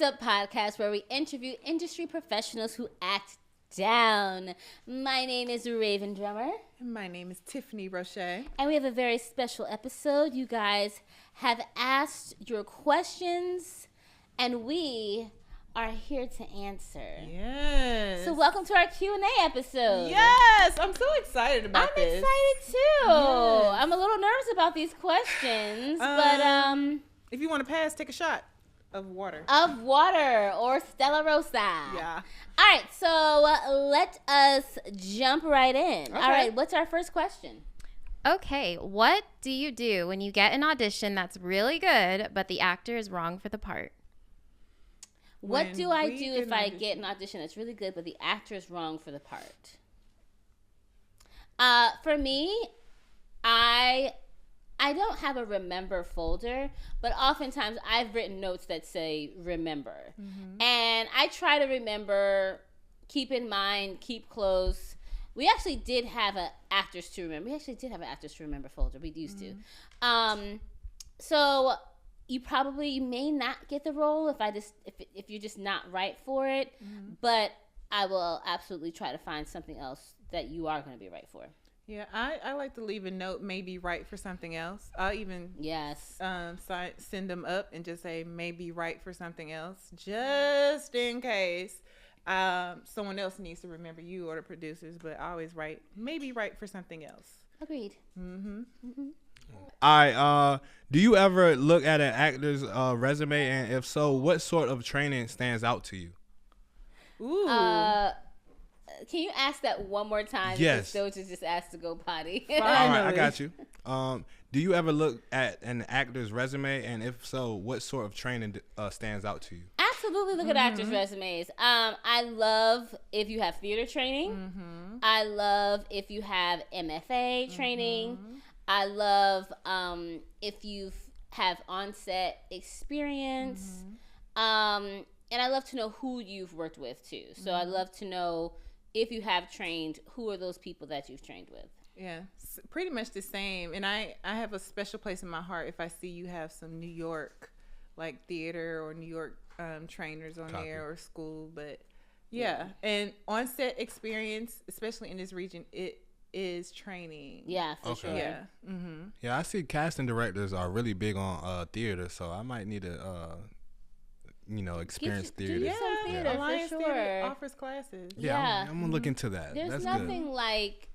Act Up podcast, where we interview industry professionals who act down. My name is Rhavynn Drummer. My name is Tiffany Roche. And we have a very special episode. You guys have asked your questions, and we are here to answer. Yes. So welcome to our Q&A episode. Yes, I'm so excited about this. I'm excited too. Yes. I'm a little nervous about these questions, but if you want to pass, take a shot of water. Of water or Stella Rosa. Yeah. All right, so let us jump right in. Okay. All right, what's our first question? Okay, what do you do when you get an audition that's really good, but the actor is wrong for the part? What do I do if I get an audition that's really good, but the actor is wrong for the part? For me, I don't have a remember folder, but oftentimes I've written notes that say remember. Mm-hmm. And I try to remember, keep in mind, keep close. We actually did have an actors to remember. We actually did have an actors to remember folder. We used to. So you may not get the role if you're just not right for it. Mm-hmm. But I will absolutely try to find something else that you are going to be right for. Yeah, I like to leave a note, maybe right for something else. I'll even send them up and just say maybe right for something else, just in case someone else needs to remember you or the producers. But I always write maybe right for something else. Agreed. Mm-hmm. Mm-hmm. All right. Do you ever look at an actor's resume, and if so, what sort of training stands out to you? Ooh. Can you ask that one more time? Yes. Doja just asked to go potty. All right, I got you. Do you ever look at an actor's resume, and if so, what sort of training stands out to you? Absolutely look at actors' resumes. I love if you have theater training. Mm-hmm. I love if you have MFA training. Mm-hmm. I love if you have on-set experience. Mm-hmm. And I love to know who you've worked with, too. So I love to know if you have trained, who are those people that you've trained with? Yeah, pretty much the same. And I have a special place in my heart if I see you have some New York, like theater or New York trainers on there or school. But yeah, and on-set experience, especially in this region, it is training. Yeah, for sure. Yeah. Mm-hmm. Yeah, I see casting directors are really big on theater, so I might need to experienced theater. Yeah, theater Alliance for sure. Theater offers classes. Yeah, I'm gonna look into that. There's nothing like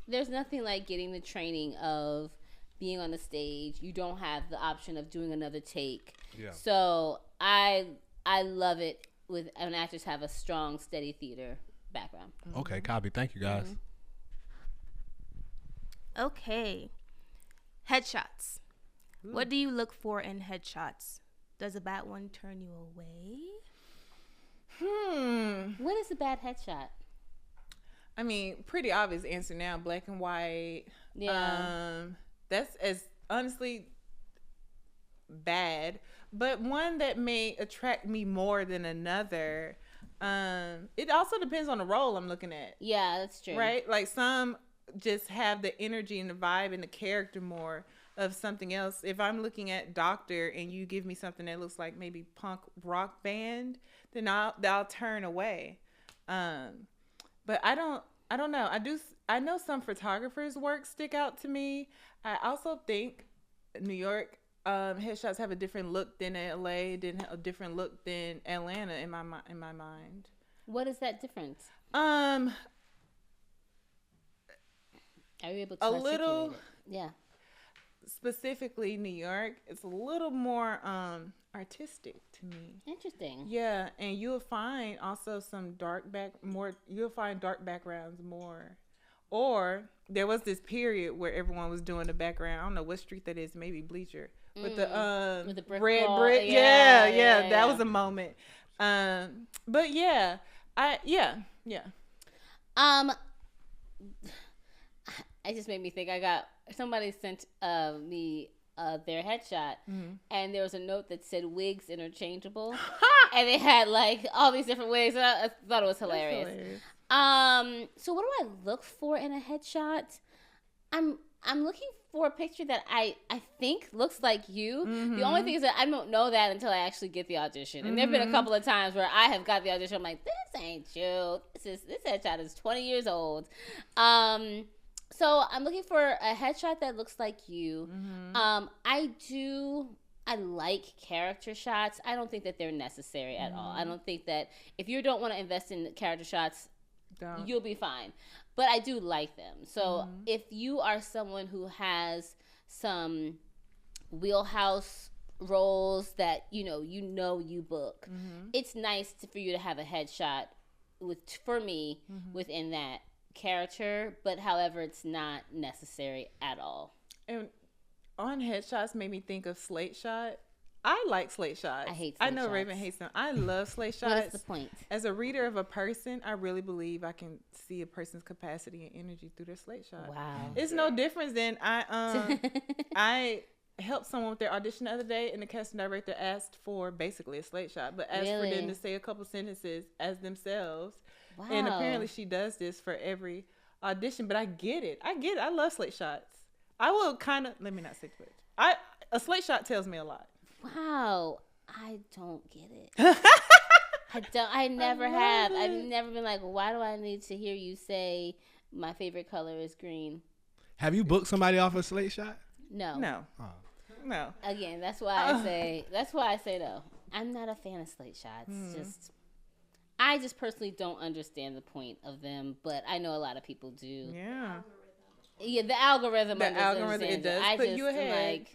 getting the training of being on the stage. You don't have the option of doing another take. Yeah. So I love it when actors have a strong, steady theater background. Mm-hmm. Okay, copy. Thank you, guys. Mm-hmm. Okay, headshots. Ooh. What do you look for in headshots? Does a bad one turn you away? What is a bad headshot? I mean, pretty obvious answer now. Black and white. Yeah. That's as honestly bad, but one that may attract me more than another. It also depends on the role I'm looking at. Yeah, that's true. Right? Like some just have the energy and the vibe and the character more of something else. If I'm looking at Doctor and you give me something that looks like maybe punk rock band, then I'll turn away. But I don't know. I know some photographers' work stick out to me. I also think New York headshots have a different look than LA, a different look than Atlanta in my mind. What is that difference? Are you able to articulate it? Yeah. Specifically New York, it's a little more artistic to me. Interesting. Yeah, and you'll find also some you'll find dark backgrounds more. Or there was this period where everyone was doing the background. I don't know what street that is, maybe Bleacher. With the brick red wall. brick. Yeah, that was a moment. But yeah. It just made me think. Somebody sent me their headshot, and there was a note that said wigs interchangeable, and they had like all these different wigs. And I thought it was hilarious. So what do I look for in a headshot? I'm I'm looking for a picture that I think looks like you. The only thing is that I don't know that until I actually get the audition. And there've been a couple of times where I have got the audition. I'm like, this ain't you. This headshot is 20 years old. So I'm looking for a headshot that looks like you. I like character shots. I don't think that they're necessary at all. I don't think that if you don't want to invest in character shots, you'll be fine. But I do like them. So if you are someone who has some wheelhouse roles that you book, it's nice for you to have a headshot for me within that character. But however, it's not necessary at all. And on headshots made me think of slate shot. I like slate shots. I hate slate I know shots. Rhavynn hates them. I love slate shots. What is the point? As a reader of a person, I really believe I can see a person's capacity and energy through their slate shot. Wow. It's no difference than I helped someone with their audition the other day, and the casting director asked for basically a slate shot, but asked for them to say a couple sentences as themselves. Wow. And apparently she does this for every audition, but I get it. I love slate shots. I will let me not say too much. A slate shot tells me a lot. Wow. I don't get it. I never have. I've never been like, why do I need to hear you say my favorite color is green? Have you booked somebody off a slate shot? No. No. Again, that's why I say no. I'm not a fan of slate shots. I just personally don't understand the point of them, but I know a lot of people do. Yeah, the algorithm it does put you ahead.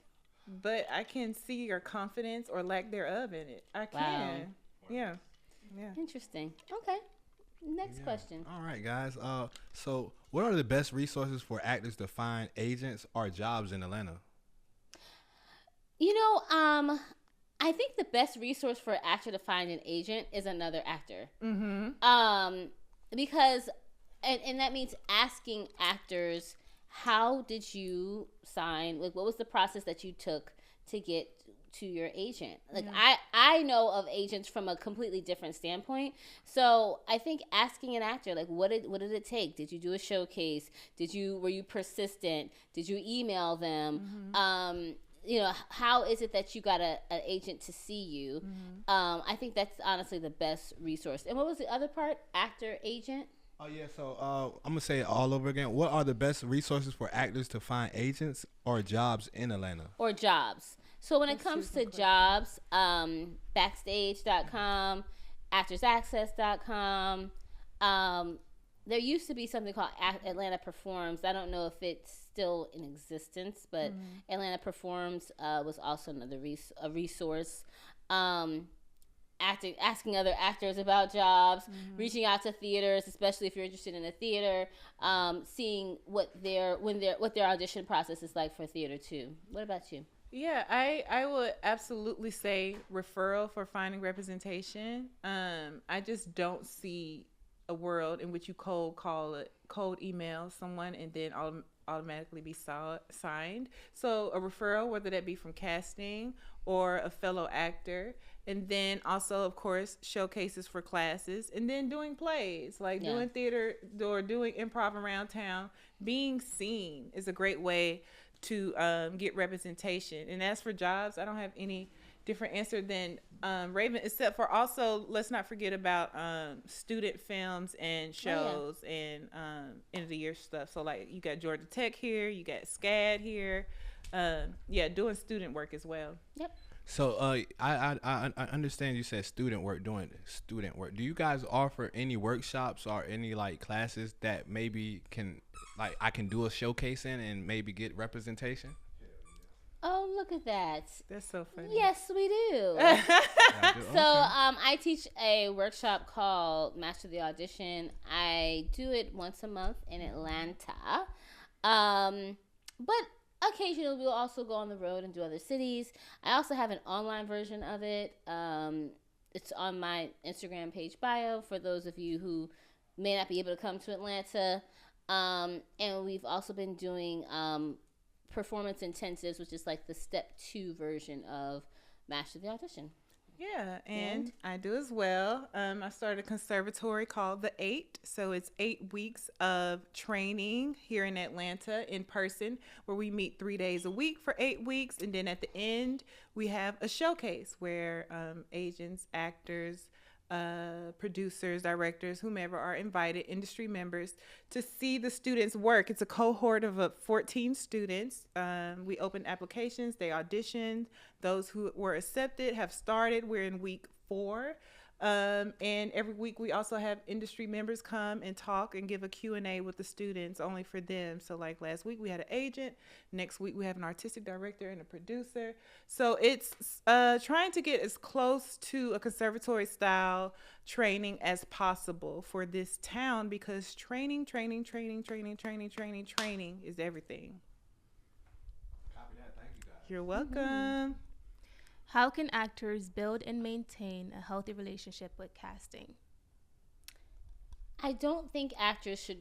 But I can see your confidence or lack thereof in it. I can. Wow. Yeah. Interesting. Okay. Next question. All right, guys. So what are the best resources for actors to find agents or jobs in Atlanta? I think the best resource for an actor to find an agent is another actor. Because, and that means asking actors, how did you sign? Like, what was the process that you took to get to your agent? Like, I know of agents from a completely different standpoint. So I think asking an actor, like, what did it take? Did you do a showcase? Were you persistent? Did you email them? How is it that you got an agent to see you? I think that's honestly the best resource. And what was the other part? Actor, agent? Oh, yeah. So I'm going to say it all over again. What are the best resources for actors to find agents or jobs in Atlanta? Or jobs. So when it comes to jobs, backstage.com, actorsaccess.com, there used to be something called Atlanta Performs. I don't know if it's still in existence, but Atlanta Performs was also another resource. Asking other actors about jobs, reaching out to theaters, especially if you're interested in a theater, seeing what their audition process is like for theater too. What about you? Yeah, I would absolutely say referral for finding representation. I just don't see a world in which you cold email someone and then automatically be signed. So a referral, whether that be from casting or a fellow actor, and then also, of course, showcases for classes, and then doing plays, like doing theater or doing improv around town. Being seen is a great way to get representation. And as for jobs, I don't have any different answer than Rhavynn, except for also, let's not forget about student films and shows and end of the year stuff. So like you got Georgia Tech here, you got SCAD here. Doing student work as well. Yep. So I understand you said student work, doing student work. Do you guys offer any workshops or any like classes that maybe I can do a showcase in and maybe get representation? Oh, look at that. That's so funny. Yes, we do. So I teach a workshop called Master the Audition. I do it once a month in Atlanta. But occasionally we'll also go on the road and do other cities. I also have an online version of it. It's on my Instagram page bio for those of you who may not be able to come to Atlanta. And we've also been doing performance intensives, which is like the step 2 version of Master the Audition. Yeah, and I do as well. I started a conservatory called The Eight. So it's 8 weeks of training here in Atlanta in person, where we meet 3 days a week for 8 weeks. And then at the end, we have a showcase where agents, actors, producers, directors, whomever are invited, industry members, to see the students work. It's a cohort of 14 students. We opened applications, they auditioned. Those who were accepted have started. We're in week 4. And every week we also have industry members come and talk and give a Q&A with the students only for them. So like last week we had an agent. Next week we have an artistic director and a producer. So it's trying to get as close to a conservatory style training as possible for this town, because training is everything. Copy that. Thank you, guys. You're welcome. How can actors build and maintain a healthy relationship with casting? I don't think actors should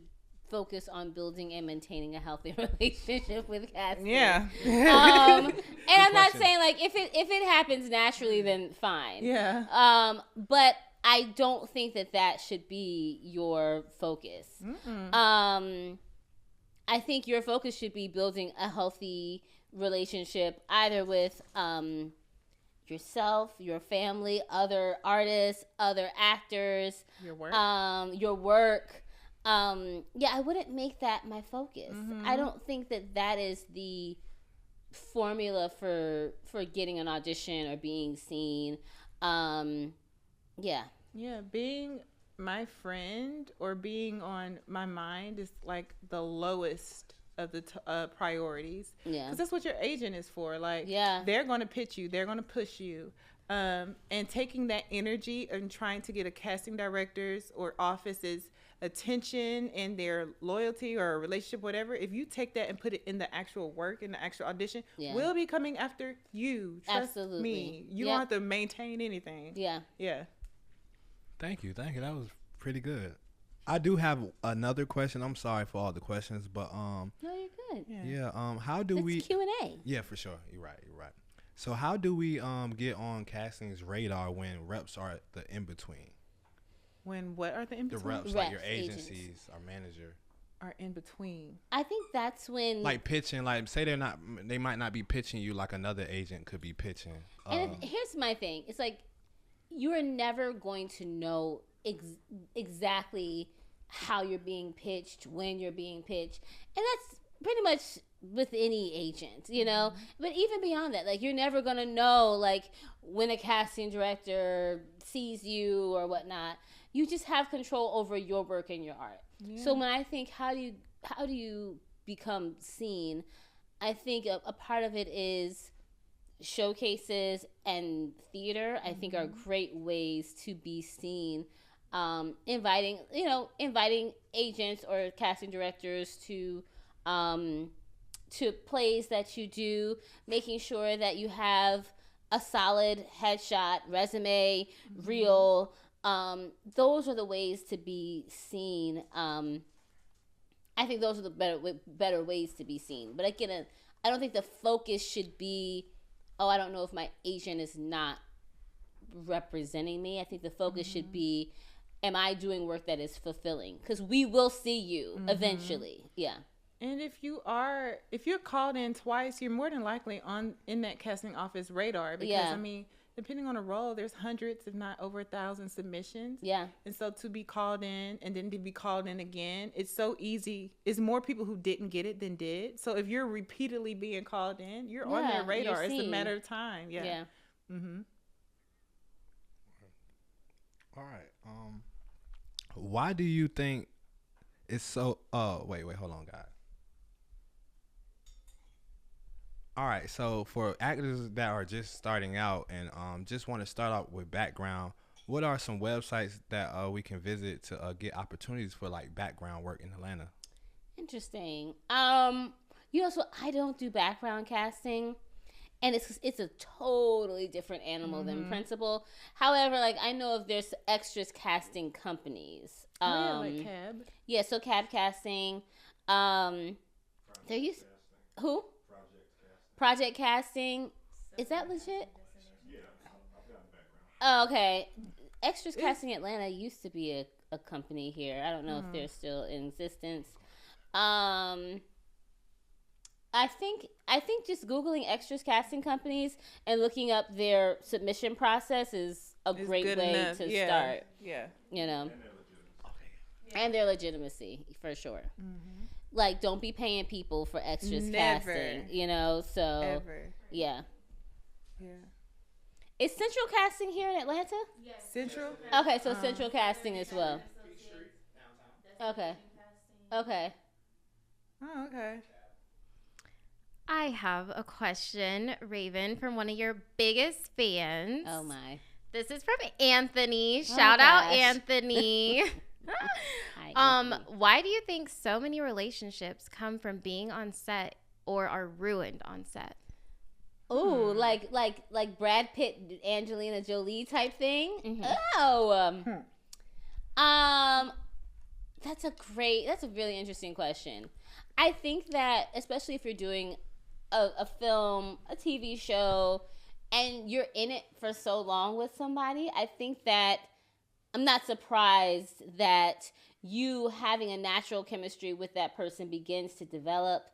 focus on building and maintaining a healthy relationship with casting. Yeah. And I'm not question. saying like if it happens naturally, then fine. Yeah. But I don't think that should be your focus. I think your focus should be building a healthy relationship either with yourself, your family, other artists, other actors, Your work. your work. Yeah, I wouldn't make that my focus. I don't think that is the formula for getting an audition or being seen. Yeah. Yeah, being my friend or being on my mind is like the lowest of the priorities. Yeah. Because that's what your agent is for. Like, Yeah. they're going to pitch you. They're going to push you. And taking that energy and trying to get a casting director's or office's attention and their loyalty or relationship, whatever, if you take that and put it in the actual work, in the actual audition, Yeah. we'll be coming after you. Trust Absolutely. me. You Yep. don't have to maintain anything. Yeah. Yeah. Thank you. That was pretty good. I do have another question. I'm sorry for all the questions, but No, you're good. yeah. How do It's we? Q&A. Yeah, for sure. You're right. So how do we get on casting's radar when reps are the in between? When what are the in The between? reps, like your Reps, agents. agencies, our manager, Are in between. I think that's when like pitching. Like say they might not be pitching you like another agent could be pitching. And here's my thing. It's like you are never going to know exactly how you're being pitched, when you're being pitched. And that's pretty much with any agent, you know? But even beyond that, like you're never going to know like when a casting director sees you or whatnot. You just have control over your work and your art. Yeah. So when I think how do you become seen, I think a part of it is showcases and theater. I think are great ways to be seen. Inviting agents or casting directors to plays that you do, making sure that you have a solid headshot, resume, reel. Those are the ways to be seen. I think those are the better ways to be seen. But again, I don't think the focus should be, I don't know if my agent is not representing me. I think the focus should be, am I doing work that is fulfilling? Because we will see you eventually. Yeah. And if you're called in twice, you're more than likely in that casting office radar, because Yeah. I mean, depending on the role, there's hundreds, if not over 1,000 submissions. Yeah. And so to be called in and then to be called in again, it's so easy. It's more people who didn't get it than did. So if you're repeatedly being called in, you're on Yeah, their radar. you're It's a seen. matter of time. Yeah. Yeah. Mm-hmm. All right. Why do you think it's so? Wait, hold on, guys. All right, so for actors that are just starting out and just want to start out with background, what are some websites that we can visit to get opportunities for like background work in Atlanta? Interesting. So I don't do background casting, and it's a totally different animal than principal. However, like I know if there's extras casting companies. Like Cab. Yeah, so cab casting. There used who? Project casting. Is that legit? Oh, okay. Extras Casting Atlanta used to be a company here. I don't know if they're still in existence. I think just Googling Extras Casting companies and looking up their submission process is a great way to start. Yeah. You know. And their legitimacy, for sure. Like, don't be paying people for extras casting, you know? So, Ever. Yeah. Yeah. Is Central Casting here in Atlanta? Yes. Central? Okay, so Central Casting as well. Okay. Okay. Oh, okay. I have a question, Rhavynn, from one of your biggest fans. Oh, my. This is from Anthony. Shout out, gosh. Anthony. Hi, Anthony. Why do you think so many relationships come from being on set or are ruined on set? Ooh, like Brad Pitt, Angelina Jolie type thing. Oh, that's a really interesting question. I think that especially if you're doing a film, a TV show, and you're in it for so long with somebody, I think that I'm not surprised that you having a natural chemistry with that person begins to develop.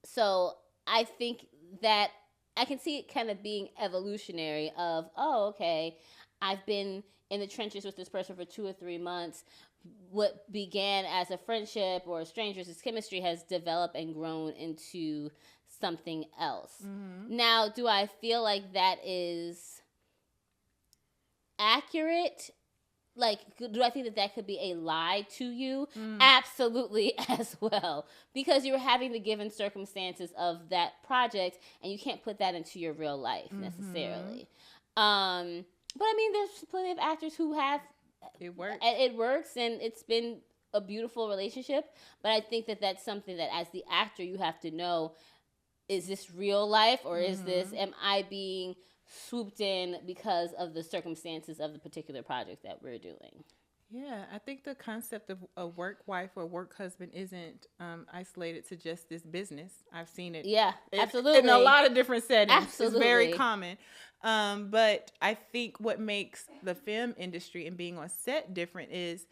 So I think that I can see it kind of being evolutionary of, oh, okay, I've been in the trenches with this person for 2 or 3 months. What began as a friendship or strangers, this chemistry has developed and grown into something else. Now, do I feel like that is accurate? Like, do I think that could be a lie to you? Absolutely, as well. Because you're having the given circumstances of that project, and you can't put that into your real life necessarily. But I mean, there's plenty of actors who have It works. It works, and it's been a beautiful relationship. But I think that that's something that, as the actor, you have to know: is this real life, or is this? Am I being swooped in because of the circumstances of the particular project that we're doing? Yeah, I think the concept of a work wife or work husband isn't isolated to just this business. I've seen it. Yeah, absolutely. In a lot of different settings. Absolutely. It's very common. But I think what makes the film industry and being on set different is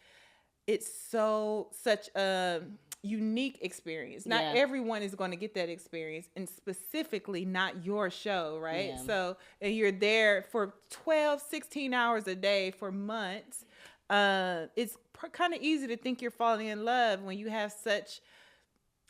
it's such a unique experience. Not everyone is going to get that experience, and specifically not your show, right? Yeah. So, and you're there for 12, 16 hours a day for months. It's kind of easy to think you're falling in love when you have such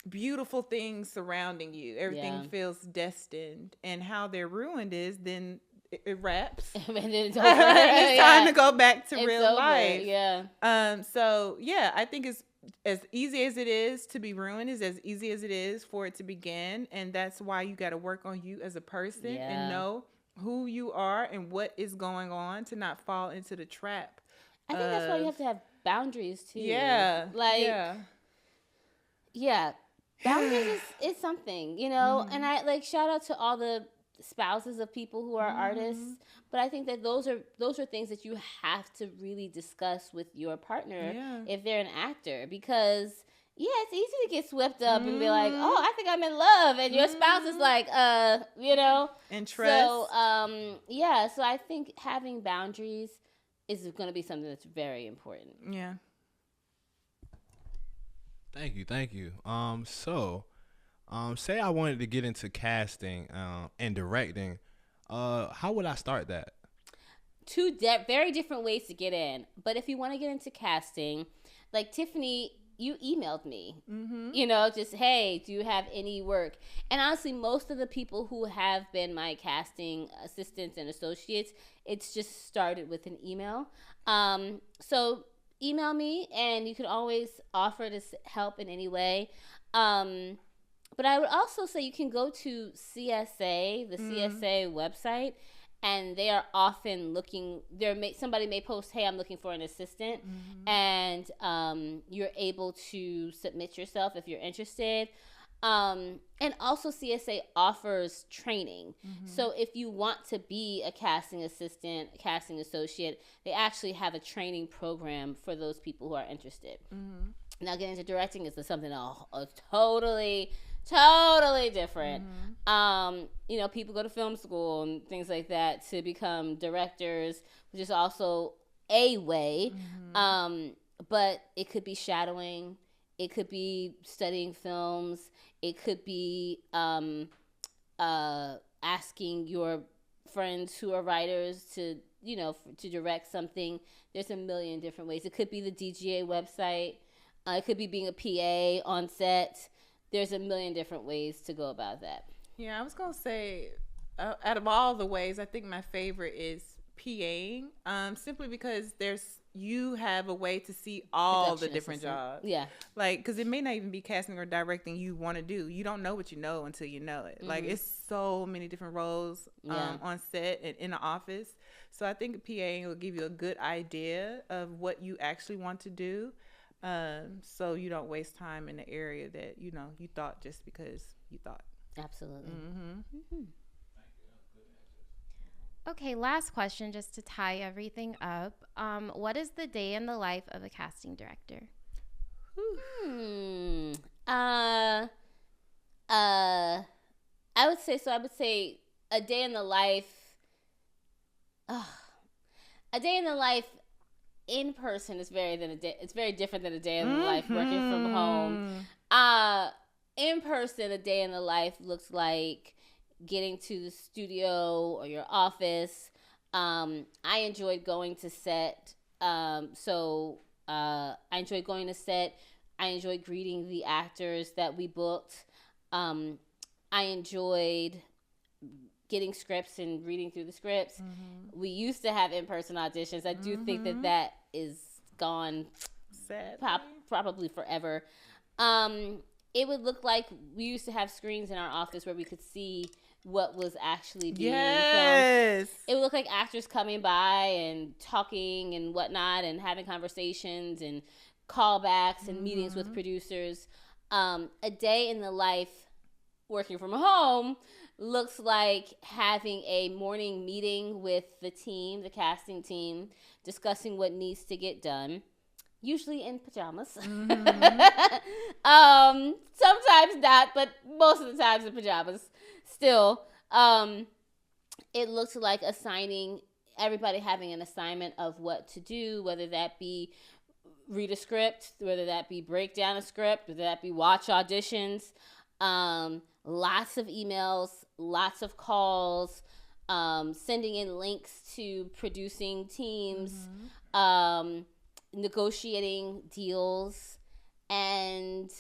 beautiful things surrounding you. Everything feels destined, and how they're ruined is then it wraps. And then it's over. It's time to go back to real over. life. Yeah. So yeah, I think it's as easy as it is to be ruined is as easy as it is for it to begin, and that's why you got to work on you as a person and know who you are and what is going on to not fall into the trap. I think that's why you have to have boundaries too. Yeah. Like, boundaries is something, you know. And I shout out to all the spouses of people who are artists, but I think that those are things that you have to really discuss with your partner if they're an actor, because it's easy to get swept up and be like, oh, I think I'm in love, and your spouse is like, you know, and trust. So so I think having boundaries is going to be something that's very important. Yeah. Thank you. Say I wanted to get into casting and directing. How would I start that? Two very different ways to get in. But if you want to get into casting, like Tiffany, you emailed me, you know, just, hey, do you have any work? And honestly, most of the people who have been my casting assistants and associates, it's just started with an email. So email me, and you can always offer to help in any way. But I would also say you can go to CSA, the CSA website, and they are often looking. Somebody may post, "Hey, I'm looking for an assistant," and you're able to submit yourself if you're interested. And also CSA offers training. So if you want to be a casting assistant, casting associate, they actually have a training program for those people who are interested. Now, getting into directing is something a totally Totally different. You know, people go to film school and things like that to become directors, which is also a way. But it could be shadowing. It could be studying films. It could be asking your friends who are writers to, you know, to direct something. There's a million different ways. It could be the DGA website. It could be being a PA on set. There's a million different ways to go about that. Yeah, I was going to say, out of all the ways, I think my favorite is PAing, simply because you have a way to see all the different jobs. Yeah. Like, because it may not even be casting or directing you want to do. You don't know what you know until you know it. Like, it's so many different roles on set and in the office. So I think PAing will give you a good idea of what you actually want to do. So you don't waste time in the area that, you know, you thought just because you thought. Absolutely. Okay, last question just to tie everything up. What is the day in the life of a casting director? I would say a day in the life. A day in the life in person is very different than a day in the life working from home. In person, a day in the life looks like getting to the studio or your office. I enjoyed going to set. I enjoyed going to set. I enjoyed greeting the actors that we booked. I enjoyed getting scripts and reading through the scripts. We used to have in-person auditions. I do think that is gone, probably forever. It would look like we used to have screens in our office where we could see what was actually being filmed. It would look like actors coming by and talking and whatnot and having conversations and callbacks and meetings with producers. A day in the life working from home looks like having a morning meeting with the team, the casting team, discussing what needs to get done. Usually in pajamas. Sometimes not, but most of the times in pajamas. Still, it looks like everybody having an assignment of what to do, whether that be read a script, whether that be break down a script, whether that be watch auditions. Lots of emails, lots of calls, sending in links to producing teams, negotiating deals, and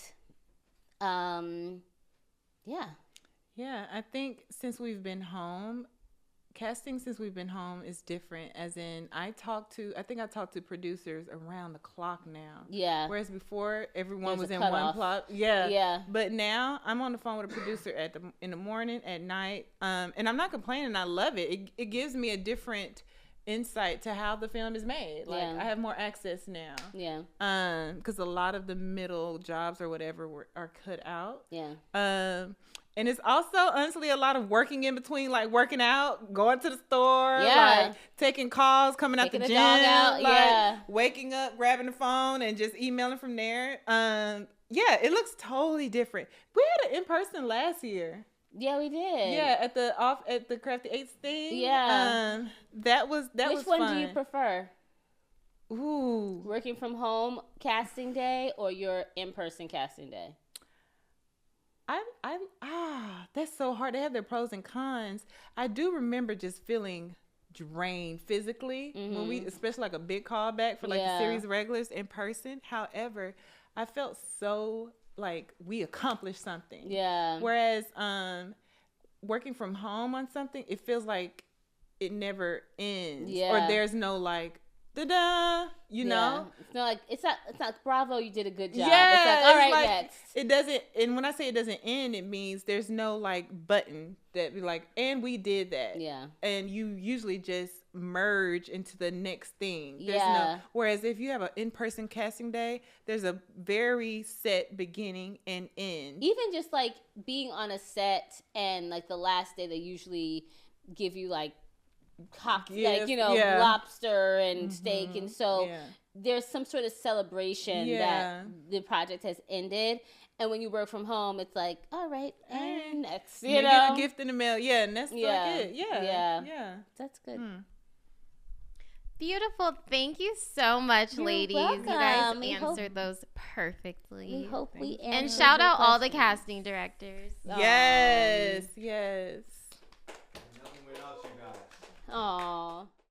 I think since we've been home, casting is different, as in I talk to producers around the clock now. Yeah. Whereas before everyone There's was a in cutoff. one plot. Yeah. Yeah. But now I'm on the phone with a producer in the morning, at night. And I'm not complaining. I love it. It gives me a different insight to how the film is made. Like, I have more access now. Yeah. Because a lot of the middle jobs or whatever are cut out. Yeah. And it's also, honestly, a lot of working in between, like working out, going to the store, like taking calls, coming out the gym, dog out, like waking up, grabbing the phone, and just emailing from there. It looks totally different. We had an in-person last year. Yeah, we did. Yeah, at the Crafty Eights thing. Yeah. That was fun. Which one do you prefer? Ooh. Working from home casting day or your in-person casting day? That's so hard. They have their pros and cons. I do remember just feeling drained physically when we, especially like a big callback for like the series regulars in person. However, I felt so like we accomplished something. Yeah. Whereas working from home on something, it feels like it never ends. Yeah. Or there's no like da-da, you know? It's not bravo, you did a good job. Yeah, it's like, all right, next. It doesn't, and when I say it doesn't end, it means there's no like button that be like, and we did that. And you usually just merge into the next thing. Whereas if you have an in-person casting day, there's a very set beginning and end. Even just like being on a set and like the last day, they usually give you like like, you know, lobster and steak. And so there's some sort of celebration that the project has ended. And when you work from home, it's like, all right, and next, you know. Get a gift in the mail. Yeah, and that's like it. Yeah. That's good. Beautiful. Thank you so much, ladies. Welcome. You guys answered those perfectly. We hope we answered. And shout out all the casting directors. Yes. Nothing without you guys. Aww.